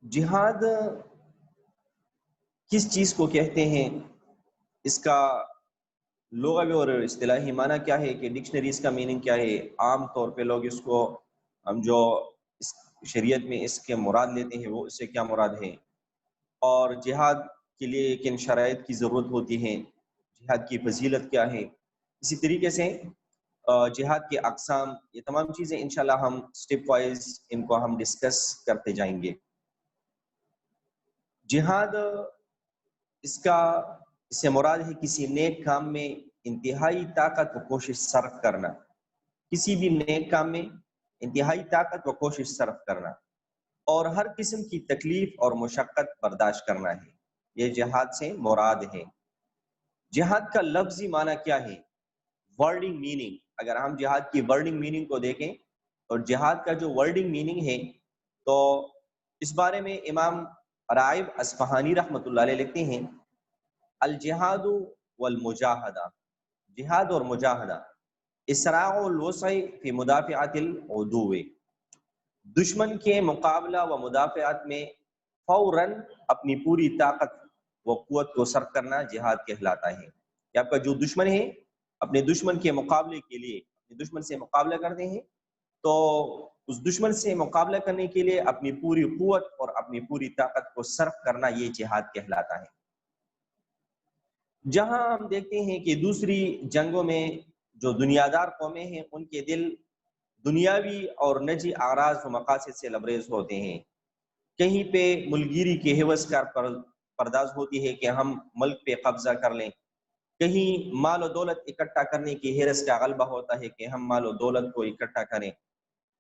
جہاد کس چیز کو کہتے ہیں؟ اس کا لغوی اور اصطلاحی معنی کیا ہے کہ ڈکشنریز کا میننگ کیا ہے؟ عام طور پہ لوگ اس کو ہم جو اس شریعت میں اس کے مراد لیتے ہیں وہ اس سے کیا مراد ہے، اور جہاد کے لیے کن شرائط کی ضرورت ہوتی ہے، جہاد کی فضیلت کیا ہے، اسی طریقے سے جہاد کے اقسام، یہ تمام چیزیں انشاءاللہ ہم سٹیپ وائز ان کو ہم ڈسکس کرتے جائیں گے۔ جہاد اس سے مراد ہے کسی نیک کام میں انتہائی طاقت و کوشش صرف کرنا، کسی بھی نیک کام میں انتہائی طاقت و کوشش صرف کرنا اور ہر قسم کی تکلیف اور مشقت برداشت کرنا ہے، یہ جہاد سے مراد ہے۔ جہاد کا لفظی معنی کیا ہے؟ ورڈنگ میننگ، اگر ہم جہاد کی ورڈنگ میننگ کو دیکھیں اور جہاد کا جو ورڈنگ میننگ ہے تو اس بارے میں امام رائب اصفہانی رحمۃ اللہ علیہ لکھتے ہیں الجہاد والمجاہدہ، جہاد اور مجاہدہ اسراع الوسع فی مدافعۃ العدو، دشمن کے مقابلہ و مدافعات میں فوراً اپنی پوری طاقت و قوت کو صرف کرنا جہاد کہلاتا ہے۔ کہ آپ کا جو دشمن ہے اپنے دشمن کے مقابلے کے لیے اپنے دشمن سے مقابلہ کرتے ہیں تو اس دشمن سے مقابلہ کرنے کے لیے اپنی پوری قوت اور اپنی پوری طاقت کو صرف کرنا یہ جہاد کہلاتا ہے۔ جہاں ہم دیکھتے ہیں کہ دوسری جنگوں میں جو دنیا دار قومیں ہیں ان کے دل دنیاوی اور نجی اغراض و مقاصد سے لبریز ہوتے ہیں، کہیں پہ ملگیری کے حوث کا پرداز ہوتی ہے کہ ہم ملک پہ قبضہ کر لیں، کہیں مال و دولت اکٹھا کرنے کی حرص کا غلبہ ہوتا ہے کہ ہم مال و دولت کو اکٹھا کریں،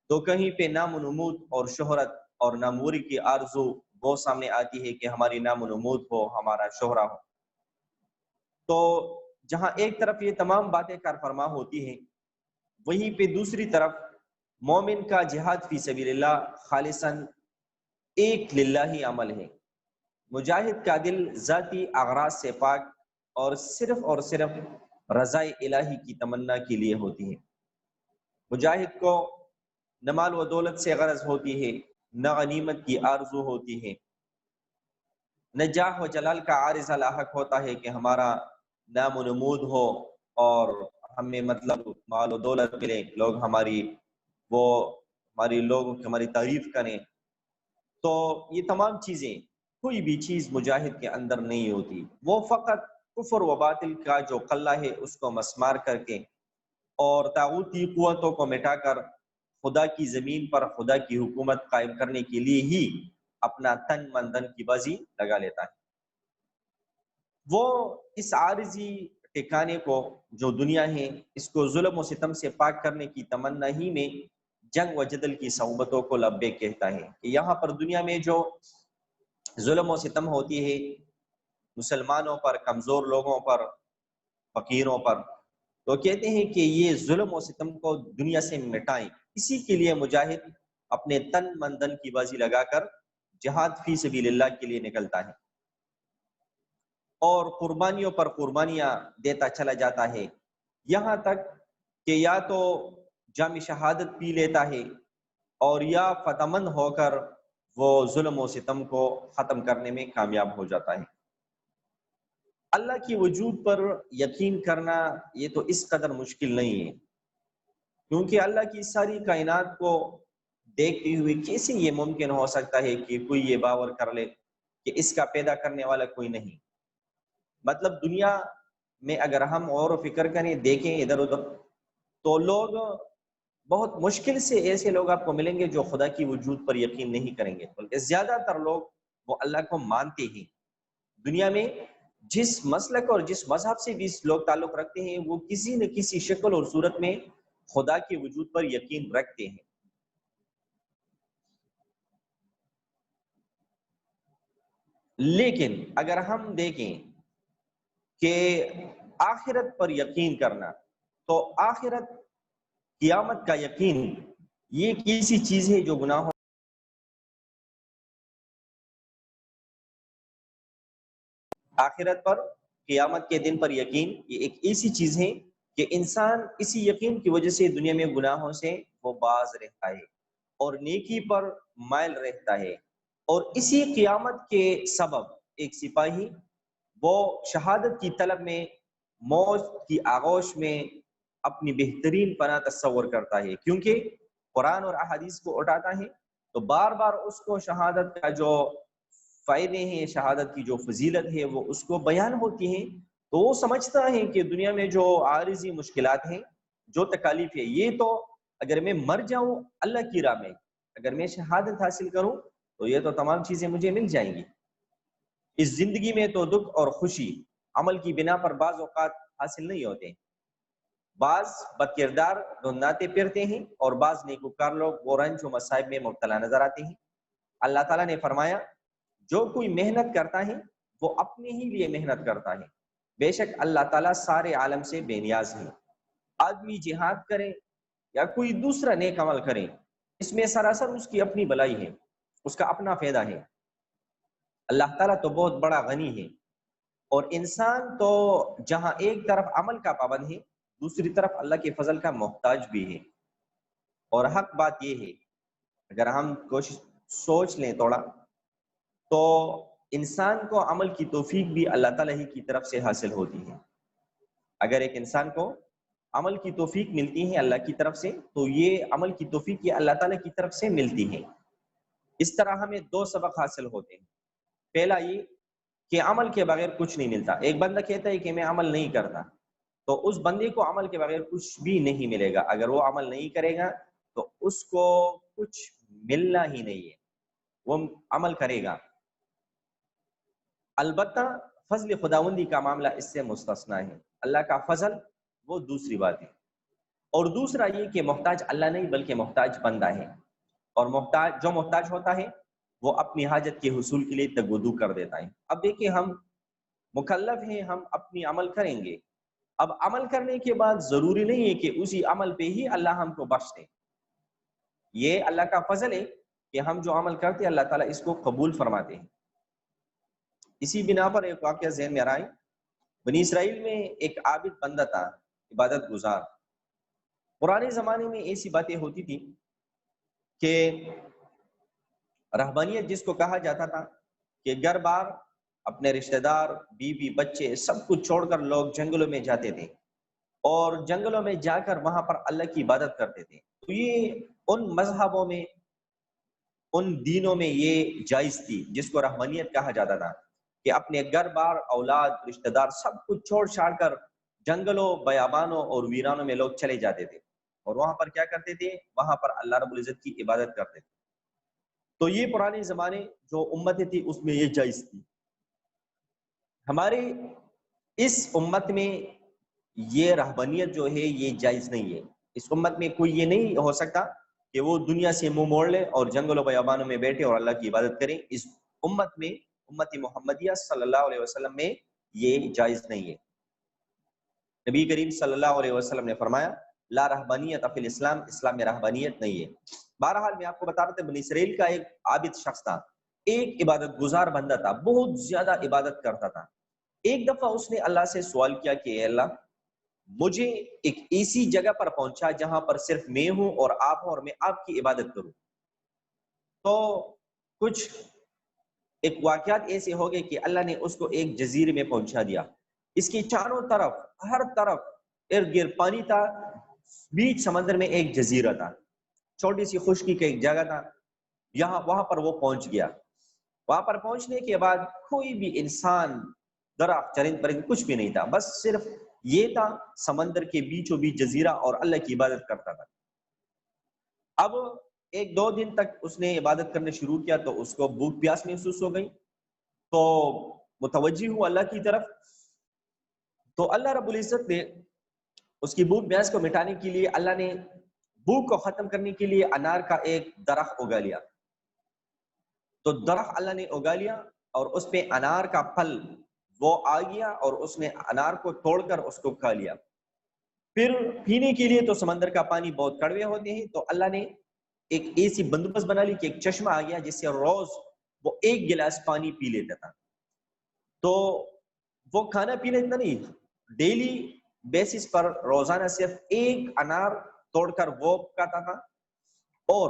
تو کہیں پہ نام و نمود اور شہرت اور ناموری کی آرزو وہ سامنے آتی ہے کہ ہماری نام و نمود ہو، ہمارا شہرہ ہو۔ تو جہاں ایک طرف یہ تمام باتیں کار فرما ہوتی ہیں، وہیں پہ دوسری طرف مومن کا جہاد فی سبیل اللہ خالصاً ایک للہ عمل ہے۔ مجاہد کا دل ذاتی اغراض سے پاک اور صرف رضائے الہی کی تمنا کے لیے ہوتی ہے۔ مجاہد کو نہ مال و دولت سے غرض ہوتی ہے، نہ غنیمت کی آرزو ہوتی ہے، نہ جاہ و جلال کا عارضہ لاحق ہوتا ہے کہ ہمارا نام و نمود ہو اور ہمیں مطلب مال و دولت ملے، لوگ ہماری تعریف کریں۔ تو یہ تمام چیزیں، کوئی بھی چیز مجاہد کے اندر نہیں ہوتی، وہ فقط کفر و باطل کا جو قلعہ ہے اس کو مسمار کر کے اور طاغوتی قوتوں کو مٹا کر خدا کی زمین پر خدا کی حکومت قائم کرنے کے لیے ہی اپنا تن من دھن کی بازی لگا لیتا ہے۔ وہ اس عارضی ٹھکانے کو جو دنیا ہے اس کو ظلم و ستم سے پاک کرنے کی تمنا ہی میں جنگ و جدل کی صحبتوں کو لبیک کہتا ہے کہ یہاں پر دنیا میں جو ظلم و ستم ہوتی ہے مسلمانوں پر، کمزور لوگوں پر، فقیروں پر، تو کہتے ہیں کہ یہ ظلم و ستم کو دنیا سے مٹائیں، اسی کے لیے مجاہد اپنے تن من دھن کی بازی لگا کر جہاد فی سبیل اللہ کے لیے نکلتا ہے اور قربانیوں پر قربانیاں دیتا چلا جاتا ہے، یہاں تک کہ یا تو جام شہادت پی لیتا ہے اور یا فتح مند ہو کر وہ ظلم و ستم کو ختم کرنے میں کامیاب ہو جاتا ہے۔ اللہ کی وجود پر یقین کرنا یہ تو اس قدر مشکل نہیں ہے، کیونکہ اللہ کی ساری کائنات کو دیکھتے ہوئے کیسے یہ ممکن ہو سکتا ہے کہ کوئی یہ باور کر لے کہ اس کا پیدا کرنے والا کوئی نہیں۔ مطلب دنیا میں اگر ہم غور و فکر کریں، دیکھیں ادھر ادھر، تو لوگ بہت مشکل سے ایسے لوگ آپ کو ملیں گے جو خدا کی وجود پر یقین نہیں کریں گے، بلکہ زیادہ تر لوگ وہ اللہ کو مانتے ہیں۔ دنیا میں جس مسلک اور جس مذہب سے بھی لوگ تعلق رکھتے ہیں وہ کسی نہ کسی شکل اور صورت میں خدا کے وجود پر یقین رکھتے ہیں۔ لیکن اگر ہم دیکھیں کہ آخرت پر یقین کرنا، تو آخرت، قیامت کا یقین، یہ ایک ایسی چیز ہے جو گناہوں آخرت پر، قیامت کے دن پر یقین، یہ ایک ایسی چیز ہے کہ انسان اسی یقین کی وجہ سے دنیا میں گناہوں سے وہ باز رہتا ہے اور نیکی پر مائل رہتا ہے۔ اور اسی قیامت کے سبب ایک سپاہی وہ شہادت کی طلب میں، موت کی آغوش میں اپنی بہترین پناہ تصور کرتا ہے، کیونکہ قرآن اور احادیث کو اٹھاتا ہے تو بار بار اس کو شہادت کا جو فائدے ہیں، شہادت کی جو فضیلت ہے وہ اس کو بیان ہوتی ہیں، تو وہ سمجھتا ہے کہ دنیا میں جو عارضی مشکلات ہیں، جو تکالیف ہے، یہ تو اگر میں مر جاؤں اللہ کی راہ میں، اگر میں شہادت حاصل کروں تو یہ تو تمام چیزیں مجھے مل جائیں گی۔ اس زندگی میں تو دکھ اور خوشی عمل کی بنا پر بعض اوقات حاصل نہیں ہوتے، بعض بد کردار دھنداتے پھرتے ہیں اور بعض نیکوکار لوگ وہ رنج و مصائب میں مبتلا نظر آتے ہیں۔ اللہ تعالیٰ نے فرمایا جو کوئی محنت کرتا ہے وہ اپنے ہی لیے محنت کرتا ہے، بے شک اللہ تعالیٰ سارے عالم سے بے نیاز ہے۔ آدمی جہاد کرے یا کوئی دوسرا نیک عمل کرے، اس میں سراسر اس کی اپنی بلائی ہے، اس کا اپنا فائدہ ہے۔ اللہ تعالیٰ تو بہت بڑا غنی ہے، اور انسان تو جہاں ایک طرف عمل کا پابند ہے، دوسری طرف اللہ کے فضل کا محتاج بھی ہے۔ اور حق بات یہ ہے، اگر ہم کوشش سوچ لیں تھوڑا، تو انسان کو عمل کی توفیق بھی اللہ تعالیٰ ہی کی طرف سے حاصل ہوتی ہے۔ اگر ایک انسان کو عمل کی توفیق ملتی ہے اللہ کی طرف سے، تو یہ عمل کی توفیق یہ اللہ تعالیٰ کی طرف سے ملتی ہے۔ اس طرح ہمیں دو سبق حاصل ہوتے ہیں۔ پہلا یہ کہ عمل کے بغیر کچھ نہیں ملتا۔ ایک بندہ کہتا ہے کہ میں عمل نہیں کرتا، تو اس بندے کو عمل کے بغیر کچھ بھی نہیں ملے گا۔ اگر وہ عمل نہیں کرے گا تو اس کو کچھ ملنا ہی نہیں ہے، وہ عمل کرے گا۔ البتہ فضل خداوندی کا معاملہ اس سے مستثنا ہے، اللہ کا فضل وہ دوسری بات ہے۔ اور دوسرا یہ کہ محتاج اللہ نہیں بلکہ محتاج بندہ ہے، اور جو محتاج ہوتا ہے وہ اپنی حاجت کے حصول کے لیے تگودو کر دیتا ہے۔ اب دیکھیں، ہم مکلف ہیں، ہم اپنی عمل کریں گے۔ اب عمل کرنے کے بعد ضروری نہیں ہے کہ اسی عمل پہ ہی اللہ ہم کو بخش دے، یہ اللہ کا فضل ہے کہ ہم جو عمل کرتے ہیں اللہ تعالیٰ اس کو قبول فرماتے ہیں۔ اسی بنا پر ایک واقعہ ذہن میں آ رہا ہے، بنی اسرائیل میں ایک عابد بندہ تھا، عبادت گزار۔ پرانے زمانے میں ایسی باتیں ہوتی تھی کہ رہبانیت جس کو کہا جاتا تھا کہ گھر بار، اپنے رشتہ دار، بیوی، بچے سب کچھ چھوڑ کر لوگ جنگلوں میں جاتے تھے، اور جنگلوں میں جا کر وہاں پر اللہ کی عبادت کرتے تھے۔ تو یہ ان مذہبوں میں، ان دینوں میں یہ جائز تھی، جس کو رہبانیت کہا جاتا تھا، کہ اپنے گھر بار، اولاد، رشتہ دار سب کچھ چھوڑ چھاڑ کر جنگلوں، بیابانوں اور ویرانوں میں لوگ چلے جاتے تھے، اور وہاں پر کیا کرتے تھے؟ وہاں پر اللہ رب العزت کی عبادت کرتے تھے۔ تو یہ پرانے زمانے جو امتیں تھی اس میں یہ جائز تھی۔ ہمارے اس امت میں یہ رہبانیت جو ہے یہ جائز نہیں ہے۔ اس امت میں کوئی یہ نہیں ہو سکتا کہ وہ دنیا سے منہ موڑ لے اور جنگل و بیابانوں میں بیٹھے اور اللہ کی عبادت کرے۔ اس امت میں، امت محمدیہ صلی اللہ علیہ وسلم میں یہ جائز نہیں ہے۔ نبی کریم صلی اللہ علیہ وسلم نے فرمایا لا رہبانیت فی الاسلام، اسلام میں رہبانیت نہیں ہے۔ بہرحال میں آپ کو بتا رہا تھا، بنی اسرائیل کا ایک عابد شخص تھا، ایک عبادت گزار بندہ تھا، بہت زیادہ عبادت کرتا تھا۔ ایک دفعہ اس نے اللہ سے سوال کیا کہ اے اللہ، مجھے ایک ایسی جگہ پر پہنچا جہاں پر صرف میں ہوں اور آپ ہوں، اور میں آپ کی عبادت کروں۔ تو کچھ ایک واقعات ایسے ہو گئے کہ اللہ نے اس کو ایک جزیرے میں پہنچا دیا۔ اس کی چاروں طرف، ہر طرف ارد گرد پانی تھا، بیچ سمندر میں ایک جزیرہ تھا، چھوٹی سی خشکی کا ایک جگہ تھا۔ وہاں پر وہ پہنچ گیا۔ وہاں پر پہنچنے کے بعد کوئی بھی انسان، درخت، چرند پرند کچھ بھی نہیں تھا، بس صرف یہ تھا سمندر کے بیچوں بیچ جزیرہ، اور اللہ کی عبادت کرتا تھا۔ اب ایک دو دن تک اس نے عبادت کرنا شروع کیا تو اس کو بھوک پیاس محسوس ہو گئی، تو متوجہ ہوا اللہ کی طرف۔ تو اللہ رب العزت نے اس کی بھوک پیاس کو مٹانے کے لیے، اللہ نے بھوک کو ختم کرنے کے لیے انار کا ایک درخت اگا لیا۔ تو درخت اللہ نے اگا لیا اور اس پہ انار کا پھل وہ آ گیا، اور اس نے انار کو توڑ کر اس کو کھا لیا۔ پھر پینے کے لیے تو سمندر کا پانی بہت کڑوے ہوتے ہیں، تو اللہ نے ایک ایسی بندوبست بنا لی کہ ایک چشمہ آ گیا جس سے روز وہ ایک گلاس پانی پی لیتا تھا۔ تو وہ کھانا پینا اتنا نہیں، ڈیلی بیسس پر روزانہ صرف ایک انار توڑ کر وہ کھاتا تھا، اور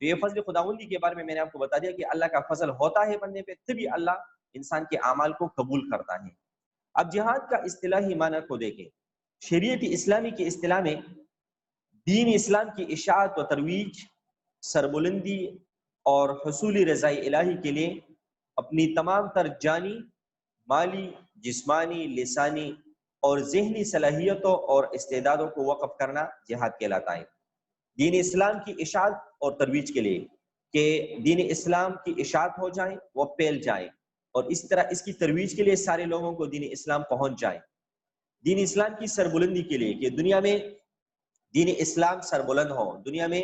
تو یہ فضل خداوندی کے بارے میں نے آپ کو بتا دیا کہ اللہ کا فضل ہوتا ہے بندے پہ، تبھی اللہ انسان کے اعمال کو قبول کرتا ہے۔ اب جہاد کا اصطلاحی معنی کو دیکھیں، شریعت اسلامی کی اصطلاح میں دین اسلام کی اشاعت و ترویج، سربلندی اور حصول رضائے الہی کے لیے اپنی تمام تر جانی، مالی، جسمانی، لسانی اور ذہنی صلاحیتوں اور استعدادوں کو وقف کرنا جہاد کہلاتا ہے۔ دین اسلام کی اشاعت اور ترویج کے لیے کہ دین اسلام کی اشاعت ہو جائے، وہ پھیل جائے، اور اس طرح اس کی ترویج کے لیے سارے لوگوں کو دین اسلام پہنچ جائے۔ دین اسلام کی سربلندی کے لیے کہ دنیا میں دین اسلام سربلند ہو، دنیا میں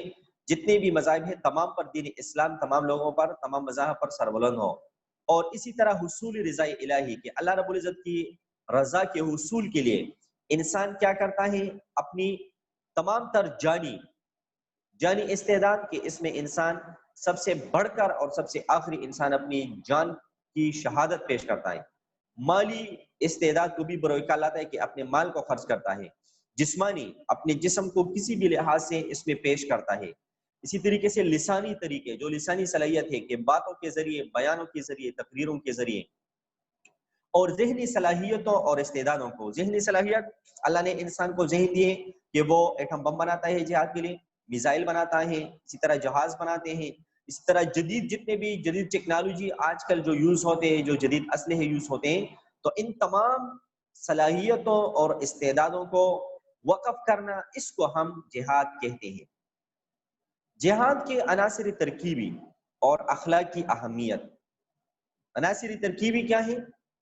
جتنے بھی مذاہب ہیں تمام پر دین اسلام تمام لوگوں پر، تمام مذاہب پر سربلند ہو، اور اسی طرح حصول رضا الہی کہ اللہ رب العزت کی رضا کے حصول کے لیے انسان کیا کرتا ہے، اپنی تمام تر جانی استعداد کہ اس میں انسان سب سے بڑھ کر اور سب سے آخری انسان اپنی جان کی شہادت پیش کرتا ہے۔ مالی استعداد کو بھی بروئے لاتا ہے کہ اپنے مال کو خرچ کرتا ہے۔ جسمانی اپنے جسم کو کسی بھی لحاظ سے اس میں پیش کرتا ہے۔ اسی طریقے سے لسانی طریقے، جو لسانی صلاحیت ہے کہ باتوں کے ذریعے، بیانوں کے ذریعے، تقریروں کے ذریعے، اور ذہنی صلاحیتوں اور استعدادوں کو۔ ذہنی صلاحیت اللہ نے انسان کو ذہن دیے کہ وہ ایٹم بم بناتا ہے جہاد کے لیے، میزائل بناتا ہے، اسی طرح جہاز بناتے ہیں، اسی طرح جدید جتنے بھی جدید ٹیکنالوجی آج کل جو یوز ہوتے ہیں، جو جدید اسلحے یوز ہوتے ہیں، تو ان تمام صلاحیتوں اور استعدادوں کو وقف کرنا، اس کو ہم جہاد کہتے ہیں۔ جہاد کے عناصر ترکیبی اور اخلاقی اہمیت۔ عناصر ترکیبی کیا ہے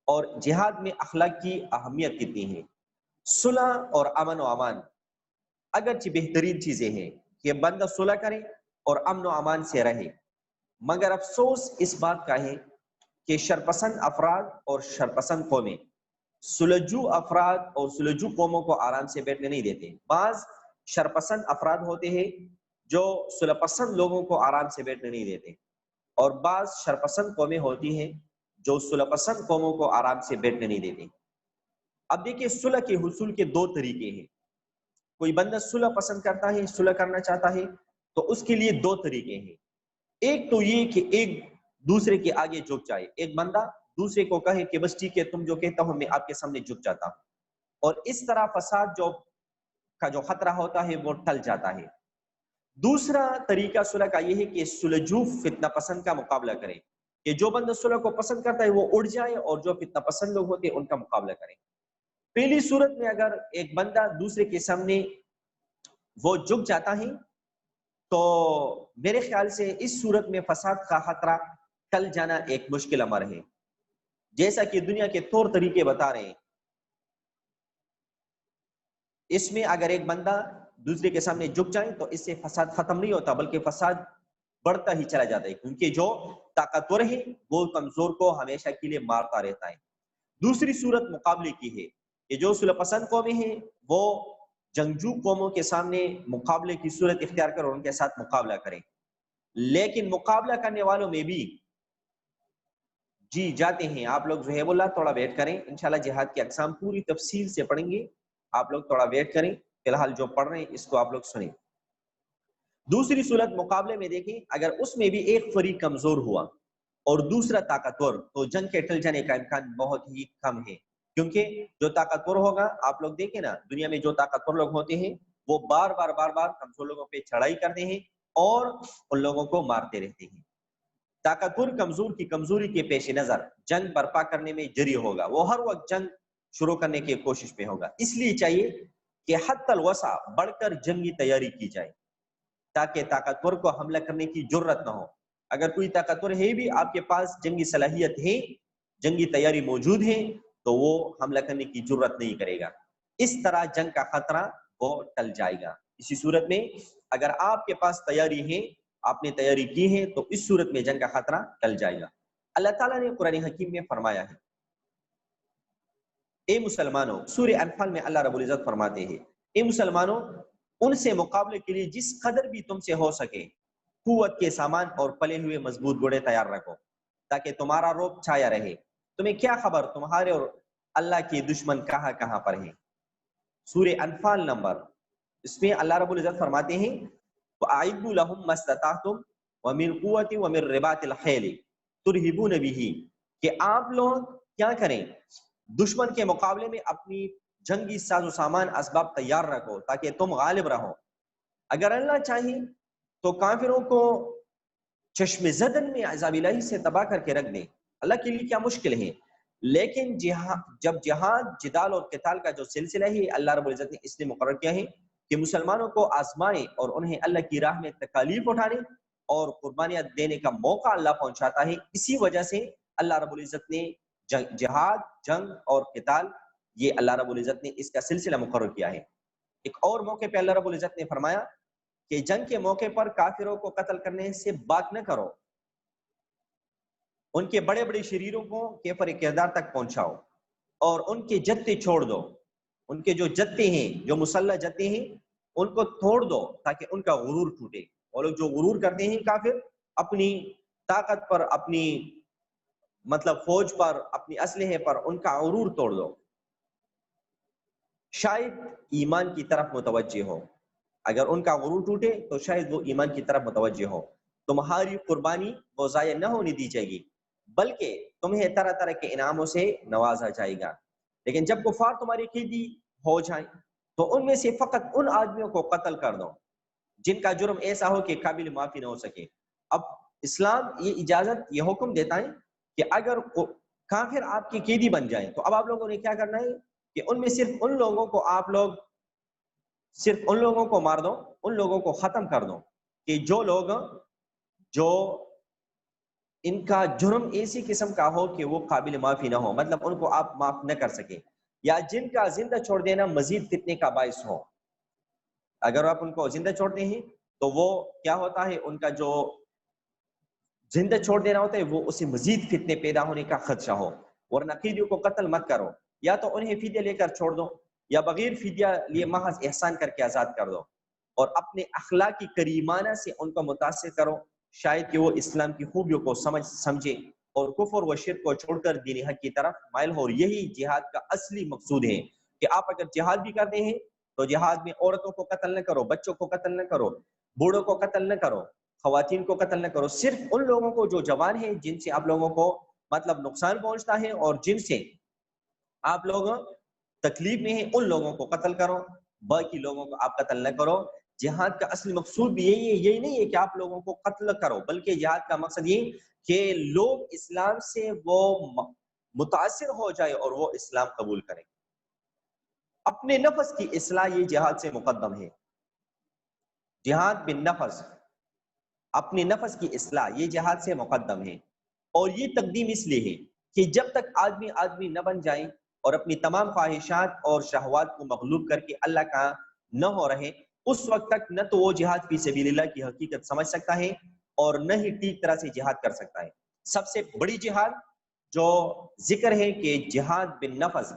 اور جہاد میں اخلاق کی اہمیت کتنی ہے؟ صلح اور امن و امان اگرچہ بہترین چیزیں ہیں کہ بندہ صلح کرے اور امن و امان سے رہے، مگر افسوس اس بات کا ہے کہ شرپسند افراد اور شرپسند قومیں سلجو افراد اور سلجو قوموں کو آرام سے بیٹھنے نہیں دیتے۔ بعض شرپسند افراد ہوتے ہیں جو صلح پسند لوگوں کو آرام سے بیٹھنے نہیں دیتے، اور بعض شرپسند قومیں ہوتی ہیں جو صلح پسند قوموں کو آرام سے بیٹھنے نہیں دیتے۔ اب دیکھیے صلح کے حصول کے دو طریقے ہیں۔ کوئی بندہ صلح پسند کرتا ہے، صلح کرنا چاہتا ہے، تو اس کے لیے دو طریقے ہیں۔ ایک تو یہ کہ ایک دوسرے کے آگے جھک جائے، ایک بندہ دوسرے کو کہے کہ بس ٹھیک ہے، تم جو کہتا ہو میں آپ کے سامنے جھک جاتا ہوں، اور اس طرح فساد کا جو خطرہ ہوتا ہے وہ ٹل جاتا ہے۔ دوسرا طریقہ صلح کا یہ ہے کہ سلجو فتنہ پسند کا مقابلہ کرے، کہ جو بندہ صلح کو پسند کرتا ہے وہ اڑ جائے اور جو فتنہ پسند لوگ ہوتے ہیں ان کا مقابلہ کرے۔ پہلی صورت میں اگر ایک بندہ دوسرے کے سامنے وہ جھک جاتا ہے تو میرے خیال سے اس صورت میں فساد کا خطرہ ٹل جانا ایک مشکل امر ہے، جیسا کہ دنیا کے طور طریقے بتا رہے ہیں۔ اس میں اگر ایک بندہ دوسرے کے سامنے جھک جائے تو اس سے فساد ختم نہیں ہوتا بلکہ فساد بڑھتا ہی چلا جاتا ہے، کیونکہ جو طاقتور ہے وہ کمزور کو ہمیشہ کے لیے مارتا رہتا ہے۔ دوسری صورت مقابلے کی ہے کہ جو صلح پسند قومیں ہیں وہ جنگجو قوموں کے سامنے مقابلے کی صورت اختیار کر اور ان کے ساتھ مقابلہ کریں، لیکن مقابلہ کرنے والوں میں بھی جی جاتے ہیں۔ آپ لوگ زہیب اللہ تھوڑا ویٹ کریں، انشاءاللہ جہاد کی اقسام پوری تفصیل سے پڑھیں گے، آپ لوگ تھوڑا ویٹ کریں، فی الحال جو پڑھ رہے ہیں اس کو آپ لوگ سنیں۔ دوسری صورت مقابلے میں دیکھیں، اگر اس میں بھی ایک فریق کمزور ہوا اور دوسرا طاقتور، تو جنگ کے ٹل جانے کا امکان بہت ہی کم ہے، کیونکہ جو طاقتور ہوگا، آپ لوگ دیکھیں نا دنیا میں جو طاقتور لوگ ہوتے ہیں وہ بار بار کمزور لوگوں پہ چڑھائی کرتے ہیں اور ان لوگوں کو مارتے رہتے ہیں۔ طاقتور کمزور کی کمزوری کے پیش نظر جنگ برپا کرنے میں جری ہوگا، وہ ہر وقت جنگ شروع کرنے کی کوشش میں ہوگا۔ اس لیے چاہیے کہ حتی الوسع بڑھ کر جنگی تیاری کی جائے تاکہ طاقتور کو حملہ کرنے کی جرت نہ ہو۔ اگر کوئی طاقتور ہے بھی آپ کے پاس جنگی صلاحیت ہے، جنگی تیاری موجود ہے، تو وہ حملہ کرنے کی جرت نہیں کرے گا۔ اس طرح جنگ کا خطرہ وہ ٹل جائے گا۔ اسی صورت میں اگر آپ کے پاس تیاری ہے، آپ نے تیاری کی ہے، تو اس صورت میں جنگ کا خطرہ ٹل جائے گا۔ اللہ تعالیٰ نے قرآن حکیم میں فرمایا ہے، اے مسلمانوں، سورہ انفال میں اللہ رب العزت فرماتے ہیں، اے مسلمانوں، ان سے مقابلے کے لیے جس قدر بھی تم سے ہو سکے قوت کے سامان اور پلے ہوئے مضبوط گھوڑے تیار رکھو تاکہ تمہارا رعب چھایا رہے۔ تمہیں کیا خبر تمہارے اور اللہ کے دشمن کہاں کہاں پر ہیں۔ سورہ انفال نمبر، اس میں اللہ رب العزت فرماتے ہیں وَأَعِدُّوا لَهُم مَّا اسْتَطَعْتُمْ وَمِن قُوَّةٍ وَمِن رِبَاطِ الْخَيْلِ تُرْهِبُونَ بِهِ، کہ آپ لوگ کیا کریں، دشمن کے مقابلے میں اپنی جنگی ساز و سامان اسباب تیار رکھو تاکہ تم غالب رہو۔ اگر اللہ چاہے تو کافروں کو چشم زدن میں عذاب الہی سے تباہ کر کے رکھ دیں، اللہ کے لیے کیا مشکل ہے۔ لیکن جب جہاد، جدال اور قتال کا جو سلسلہ ہے اللہ رب العزت نے اس لیے مقرر کیا ہے کہ مسلمانوں کو آزمائے اور انہیں اللہ کی راہ میں تکالیف اٹھانے اور قربانیاں دینے کا موقع اللہ پہنچاتا ہے۔ اسی وجہ سے اللہ رب العزت نے جہاد، جنگ اور قتال، یہ اللہ رب العزت نے اس کا سلسلہ مقرر کیا ہے۔ ایک اور موقع پہ اللہ رب العزت نے فرمایا کہ جنگ کے موقع پر کافروں کو قتل کرنے سے باک نہ کرو، ان کے بڑے بڑے شریروں کو کیفر کردار تک پہنچاؤ اور ان کے جتے چھوڑ دو، ان کے جو جتے ہیں، جو مسلح جتے ہیں، ان کو توڑ دو تاکہ ان کا غرور ٹوٹے۔ وہ لوگ جو غرور کرتے ہیں کافر، اپنی طاقت پر، اپنی مطلب فوج پر، اپنی اسلحے پر، ان کا غرور توڑ دو، شاید ایمان کی طرف متوجہ ہو۔ اگر ان کا غرور ٹوٹے تو شاید وہ ایمان کی طرف متوجہ ہو۔ تمہاری قربانی وہ ضائع نہ ہونے دی جائے گی، بلکہ تمہیں طرح طرح کے انعاموں سے نوازا جائے گا۔ لیکن جب کفار تمہاری قیدی ہو جائیں تو ان میں سے فقط ان آدمیوں کو قتل کر دو جن کا جرم ایسا ہو کہ قابل معافی نہ ہو سکے۔ اب اسلام یہ اجازت، یہ حکم دیتا ہے کہ اگر کافر آپ کی قیدی بن جائیں تو اب آپ لوگوں نے کیا کرنا ہے کہ ان میں صرف ان لوگوں کو آپ لوگ صرف ان لوگوں کو مار دو، ان لوگوں کو ختم کر دو کہ جو لوگ جو ان کا جرم ایسی قسم کا ہو کہ وہ قابل معافی نہ ہو، مطلب ان کو آپ معاف نہ کر سکے، یا جن کا زندہ چھوڑ دینا مزید فتنے کا باعث ہو۔ اگر آپ ان کو زندہ چھوڑتے ہیں تو وہ کیا ہوتا ہے، ان کا جو زندہ چھوڑ دینا ہوتا ہے وہ اسے مزید فتنے پیدا ہونے کا خدشہ ہو۔ ورنہ قیدیوں کو قتل مت کرو، یا تو انہیں فدیہ لے کر چھوڑ دو یا بغیر فدیہ لیے محض احسان کر کے آزاد کر دو، اور اپنے اخلاقی کریمانہ سے ان کو متاثر کرو، شاید کہ وہ اسلام کی خوبیوں کو سمجھے اور کفر و شرک کو چھوڑ کر دین حق کی طرف مائل ہو۔ اور یہی جہاد کا اصلی مقصود ہے کہ آپ اگر جہاد بھی کرتے ہیں تو جہاد میں عورتوں کو قتل نہ کرو، بچوں کو قتل نہ کرو، بوڑھوں کو قتل نہ کرو، خواتین کو قتل نہ کرو، صرف ان لوگوں کو جو جوان ہیں، جن سے آپ لوگوں کو مطلب نقصان پہنچتا ہے اور جن سے آپ لوگ تکلیف میں ہیں، ان لوگوں کو قتل کرو، باقی لوگوں کو آپ قتل نہ کرو۔ جہاد کا اصلی مقصود بھی یہی ہے، یہی نہیں ہے کہ آپ لوگوں کو قتل کرو، بلکہ جہاد کا مقصد یہ کہ لوگ اسلام سے وہ متاثر ہو جائے اور وہ اسلام قبول کریں۔ اپنے نفس کی اصلاح یہ جہاد سے مقدم ہے۔ جہاد بن نفس، اپنے نفس کی اصلاح یہ جہاد سے مقدم ہے، اور یہ تقدیم اس لیے ہے کہ جب تک آدمی نہ بن جائیں اور اپنی تمام خواہشات اور شہوات کو مغلوب کر کے اللہ کا نہ ہو رہے، اس وقت تک نہ تو وہ جہاد فی سبیل اللہ کی حقیقت سمجھ سکتا ہے اور نہ ہی ٹھیک طرح سے جہاد کر سکتا ہے۔ سب سے بڑی جہاد جو ذکر ہے کہ جہاد بن نفس،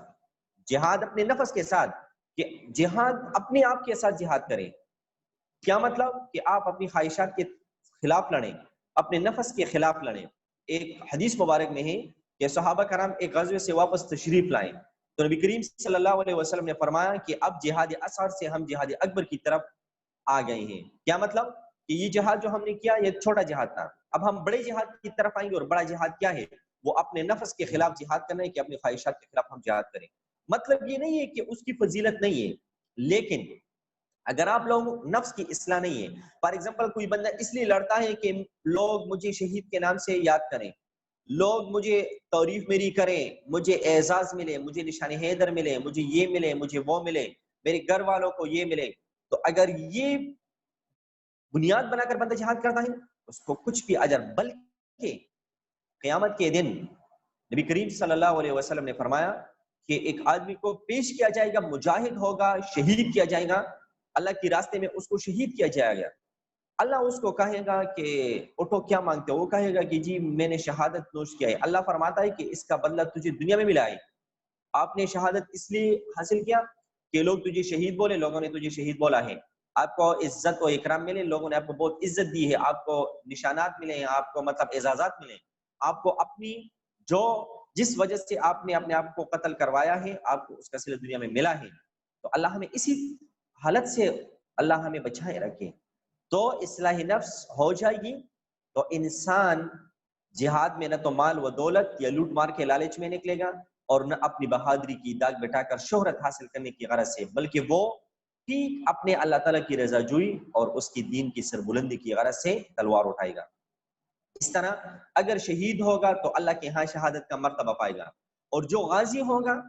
جہاد اپنے نفس کے ساتھ، کہ جہاد اپنے آپ کے ساتھ جہاد کریں۔ کیا مطلب؟ کہ آپ اپنی خواہشات کے خلاف لڑیں، اپنے نفس کے خلاف لڑیں۔ ایک حدیث مبارک میں ہے کہ صحابہ کرام ایک غزوے سے واپس تشریف لائیں تو نبی کریم صلی اللہ علیہ وسلم نے فرمایا کہ اب جہاد اصغر سے ہم جہاد اکبر کی طرف آ گئے ہیں۔ کیا مطلب؟ کہ یہ جہاد جو ہم نے کیا یہ چھوٹا جہاد تھا، اب ہم بڑے جہاد کی طرف آئیں گے، اور بڑا جہاد کیا ہے؟ وہ اپنے نفس کے خلاف جہاد کرنا ہے، کہ اپنی خواہشات کے خلاف ہم جہاد کریں۔ مطلب یہ نہیں ہے کہ اس کی فضیلت نہیں ہے، لیکن اگر آپ لوگ نفس کی اصلاح نہیں ہے، فار ایگزامپل کوئی بندہ اس لیے لڑتا ہے کہ لوگ مجھے شہید کے نام سے یاد کریں، لوگ مجھے تعریف میری کریں، مجھے اعزاز ملے، مجھے نشان حیدر ملے، مجھے یہ ملے، مجھے وہ ملے، میرے گھر والوں کو یہ ملے، تو اگر یہ بنیاد بنا کر بندہ جہاد کرتا ہے اس کو کچھ بھی اجر، بلکہ قیامت کے دن نبی کریم صلی اللہ علیہ وسلم نے فرمایا کہ ایک آدمی کو پیش کیا جائے گا، مجاہد ہوگا، شہید کیا جائے گا، اللہ کی راستے میں اس کو شہید کیا جائے گا۔ اللہ اس کو کہے گا کہ اٹھو کیا مانگتے ہو؟ وہ کہے گا کہ جی میں نے شہادت نوش کیا ہے۔ اللہ فرماتا ہے کہ اس کا بدلہ تجھے دنیا میں ملا ہے۔ آپ نے شہادت اس لیے حاصل کیا کہ لوگ تجھے شہید بولے، لوگوں نے تجھے شہید بولا ہے، آپ کو عزت و اکرام ملے، لوگوں نے آپ کو بہت عزت دی ہے، آپ کو نشانات ملے ہیں، آپ کو مطلب اعزازات ملے، آپ کو اپنی جس وجہ سے آپ نے اپنے آپ کو قتل کروایا ہے آپ کو اس کا صلہ دنیا میں ملا ہے۔ تو اللہ ہمیں اسی حالت سے اللہ ہمیں بچائے رکھے، تو اصلاح نفس ہو جائے گی تو انسان جہاد میں نہ تو مال و دولت یا لوٹ مار کے لالچ میں نکلے گا اور نہ اپنی بہادری کی داغ بٹھا کر شہرت حاصل کرنے کی غرض سے، بلکہ وہ ٹھیک اپنے اللہ تعالیٰ کی رضا جوئی اور اس کی دین کی سربلندی کی غرض سے تلوار اٹھائے گا۔ اس طرح اگر شہید ہوگا تو اللہ کے ہاں شہادت کا مرتبہ پائے گا، اور جو غازی ہوگا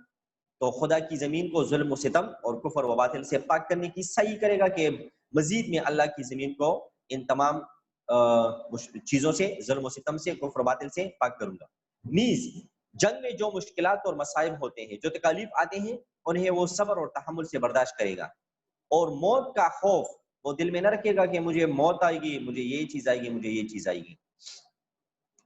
تو خدا کی زمین کو ظلم و ستم اور کفر و باطل سے پاک کرنے کی سعی کرے گا کہ مزید میں اللہ کی زمین کو ان تمام چیزوں سے، ظلم و ستم سے، کفر و باطل سے پاک کروں گا۔ نیز جنگ میں جو مشکلات اور مصائب ہوتے ہیں، جو تکالیف آتے ہیں، انہیں وہ صبر اور تحمل سے برداشت کرے گا، اور موت کا خوف وہ دل میں نہ رکھے گا کہ مجھے موت آئے گی، مجھے یہ چیز آئے گی، مجھے یہ چیز آئے گی۔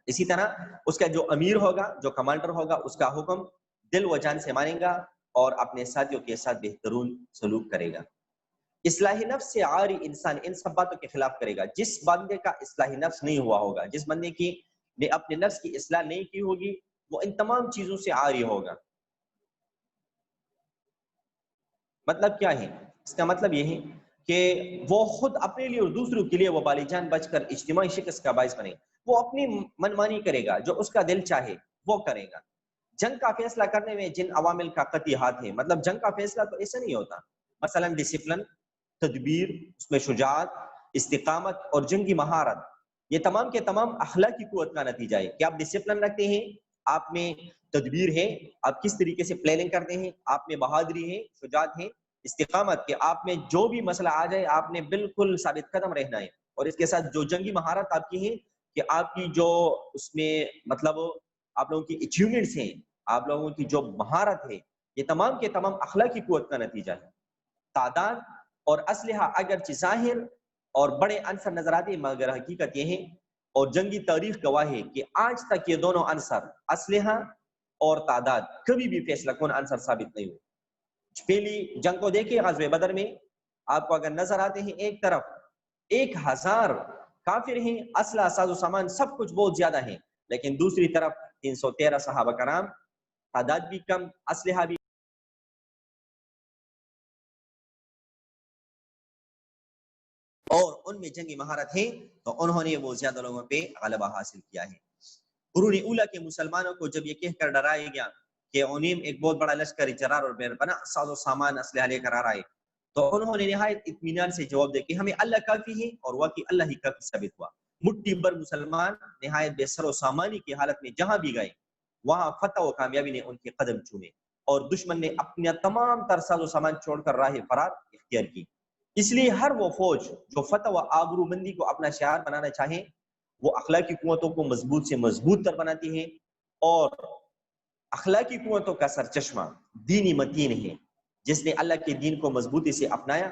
اسی طرح اس کا جو امیر ہوگا، جو کمانڈر ہوگا، اس کا حکم دل و جان سے مانے گا اور اپنے ساتھیوں کے ساتھ بہترین سلوک کرے گا۔ اصلاح نفس سے عاری انسان ان سب باتوں کے خلاف کرے گا۔ جس بندے کا اصلاح نفس نہیں ہوا ہوگا، جس بندے کی نے اپنے نفس کی اصلاح نہیں کی ہوگی، وہ ان تمام چیزوں سے عاری ہوگا۔ مطلب کیا ہے؟ اس کا مطلب یہ ہے کہ وہ خود اپنے لیے اور دوسروں کے لیے وہ بالی جان بچ کر اجتماعی شکست کا باعث بنے۔ وہ اپنی منمانی کرے گا، جو اس کا دل چاہے وہ کرے گا۔ جنگ کا فیصلہ کرنے میں جن عوامل کا قطعی ہاتھ ہے، مطلب جنگ کا فیصلہ تو ایسا نہیں ہوتا، مثلا ڈسپلن، تدبیر، اس میں شجاعت، استقامت اور جنگی مہارت، یہ تمام کے تمام اخلاقی قوت کا نتیجہ ہے کہ آپ ڈسپلن رکھتے ہیں، آپ میں تدبیر ہے، آپ کس طریقے سے پلاننگ کرتے ہیں، آپ میں بہادری ہے، شجاعت ہے، استقامت کہ آپ میں جو بھی مسئلہ آ جائے آپ نے بالکل ثابت قدم رہنا ہے، اور اس کے ساتھ جو جنگی مہارت آپ کی ہے کہ آپ کی جو اس میں مطلب آپ لوگوں کی اچیومنٹس ہیں، آپ لوگوں کی جو مہارت ہے، یہ تمام کے تمام اخلاقی قوت کا نتیجہ ہے۔ تعداد اور اسلحہ اگرچہ ظاہر اور بڑے عنصر نظر آتے ہیں، مگر حقیقت یہ ہے اور جنگی تاریخ گواہ ہے کہ آج تک یہ دونوں عنصر، اسلحہ اور تعداد، کبھی بھی فیصلہ کن عنصر ثابت نہیں ہوئے۔ پہلی جنگ کو دیکھیں، غزوہ بدر میں آپ کو اگر نظر آتے ہیں، ایک طرف 1000 کافر ہیں، اسلحہ، ساز و سامان سب کچھ بہت زیادہ ہیں، لیکن دوسری طرف 313 صحابہ کرام، تعداد بھی کم، اسلحہ بھی، اور ان میں جنگی مہارت ہے، تو انہوں نے وہ زیادہ لوگوں پہ غلبہ حاصل کیا ہے۔ قرون اولیٰ کے مسلمانوں کو جب یہ کہہ کر ڈرایا گیا کہ انہیں ایک بہت بڑا لشکر جرار اور بےپناہ ساز و سامان اسلحہ لے کر آ رہا ہے، تو انہوں نے نہایت اطمینان سے جواب دیا کہ ہمیں اللہ کافی ہے، اور واقعی اللہ ہی کافی ثابت ہوا۔ مٹھی بھر مسلمان نہایت بے سر و سامانی کی حالت میں جہاں بھی گئے، وہاں فتح و کامیابی نے ان کے قدم چومے، اور دشمن نے اپنا تمام تر ساز و سامان چھوڑ کر راہ فرار اختیار کی۔ اس لیے ہر وہ فوج جو فتح و آبرو مندی کو اپنا شعار بنانا چاہے، وہ اخلاقی قوتوں کو مضبوط سے مضبوط تر بناتی ہے، اور اخلاقی قوتوں کا سرچشمہ دینی متین ہے۔ جس نے اللہ کے دین کو مضبوطی سے اپنایا،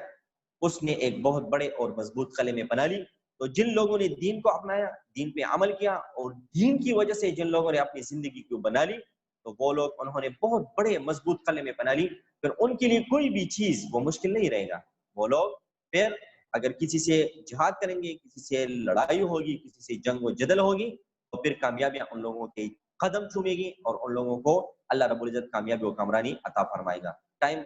اس نے ایک بہت بڑے اور مضبوط قلعے میں بنا لی۔ تو جن لوگوں نے دین کو اپنایا، دین پہ عمل کیا، اور دین کی وجہ سے جن لوگوں نے اپنی زندگی کو بنا لی، تو وہ لوگ انہوں نے بہت بڑے مضبوط قلعے میں بنا لی، پھر ان کے لیے کوئی بھی چیز وہ مشکل نہیں رہے گا۔ وہ لوگ پھر اگر کسی سے جہاد کریں گے، کسی سے لڑائی ہوگی، کسی سے جنگ و جدل ہوگی، تو پھر کامیابیاں ان لوگوں کے قدم چومے گی، اور ان لوگوں کو اللہ رب العزت کامیابی و کامرانی عطا فرمائے گا۔ ٹائم